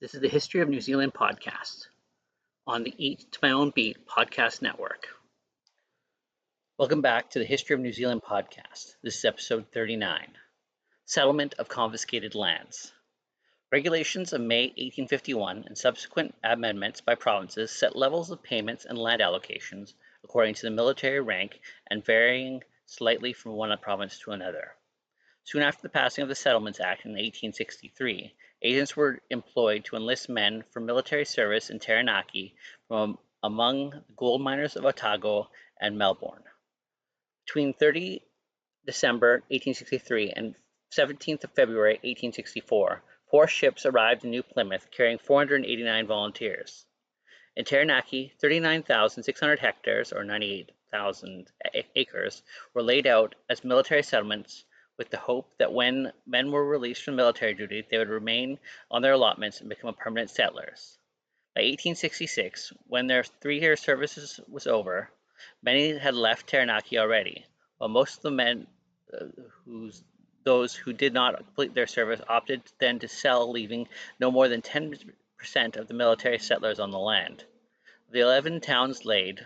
This is the History of New Zealand podcast on the Eat to My Own Beat podcast network. Welcome back to the History of New Zealand podcast. This is episode 39, Settlement of Confiscated Lands. Regulations of May 1851 and subsequent amendments by provinces set levels of payments and land allocations according to the military rank and varying slightly from one province to another. Soon after the passing of the Settlements Act in 1863, agents were employed to enlist men for military service in Taranaki from among the gold miners of Otago and Melbourne. Between 30 December 1863 and 17th of February 1864, 4 ships arrived in New Plymouth carrying 489 volunteers. In Taranaki, 39,600 hectares, or 98,000 acres, were laid out as military settlements with the hope that when men were released from military duty, they would remain on their allotments and become permanent settlers. By 1866, when their 3-year service was over, many had left Taranaki already, while most of the men, those who did not complete their service, opted then to sell, leaving no more than 10% of the military settlers on the land. The 11 towns laid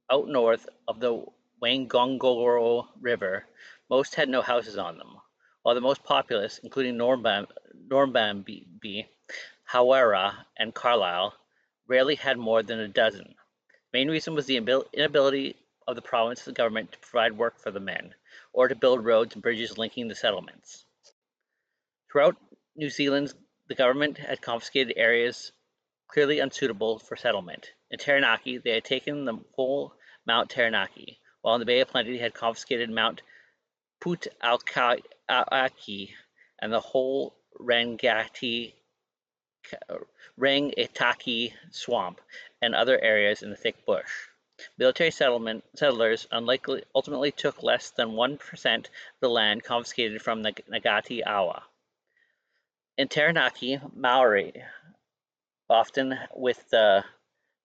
out north of the Wangongoro River, most had no houses on them, while the most populous, including Normbambi, Hawera, and Carlisle, rarely had more than a dozen. The main reason was the inability of the province government to provide work for the men, or to build roads and bridges linking the settlements. Throughout New Zealand, the government had confiscated areas clearly unsuitable for settlement. In Taranaki, they had taken the whole Mount Taranaki, while in the Bay of Plenty, they had confiscated Mount Putauaki and the whole Rangitikei swamp and other areas in the thick bush. Military settlers ultimately took less than 1% of the land confiscated from the Ngati Awa. In Taranaki, Maori, often with the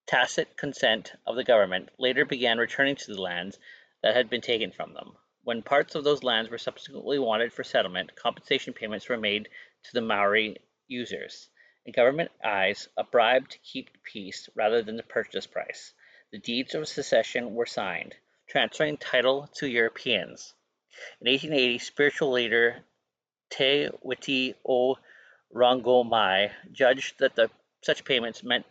tacit consent of the government, later began returning to the lands that had been taken from them. When parts of those lands were subsequently wanted for settlement, compensation payments were made to the Maori users. In government eyes, a bribe to keep peace rather than the purchase price. The deeds of secession were signed, transferring title to Europeans. In 1880, spiritual leader Te Witi o Rangomai judged that such payments meant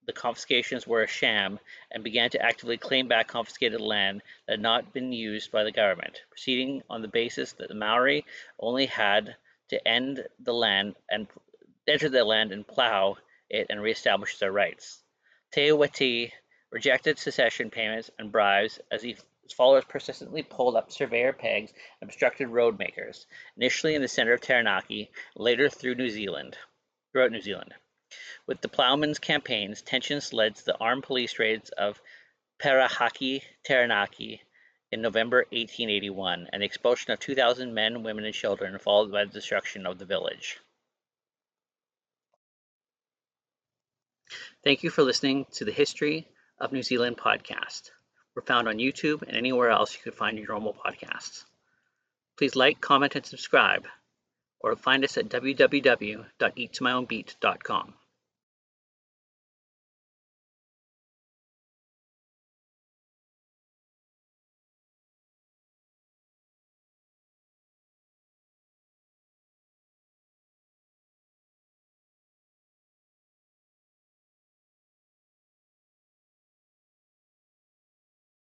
the confiscations were a sham and began to actively claim back confiscated land that had not been used by the government, proceeding on the basis that the Maori only had to enter the land and plow it and reestablish their rights. Te Witi rejected secession payments and bribes as his followers persistently pulled up surveyor pegs and obstructed road makers, initially in the center of Taranaki, later throughout New Zealand. With the ploughmen's campaigns, tensions led to the armed police raids of Perahaki, Taranaki in November 1881 and the expulsion of 2,000 men, women, and children, followed by the destruction of the village. Thank you for listening to the History of New Zealand podcast. We're found on YouTube and anywhere else you could find your normal podcasts. Please like, comment, and subscribe, or find us at www.eattomyownbeat.com.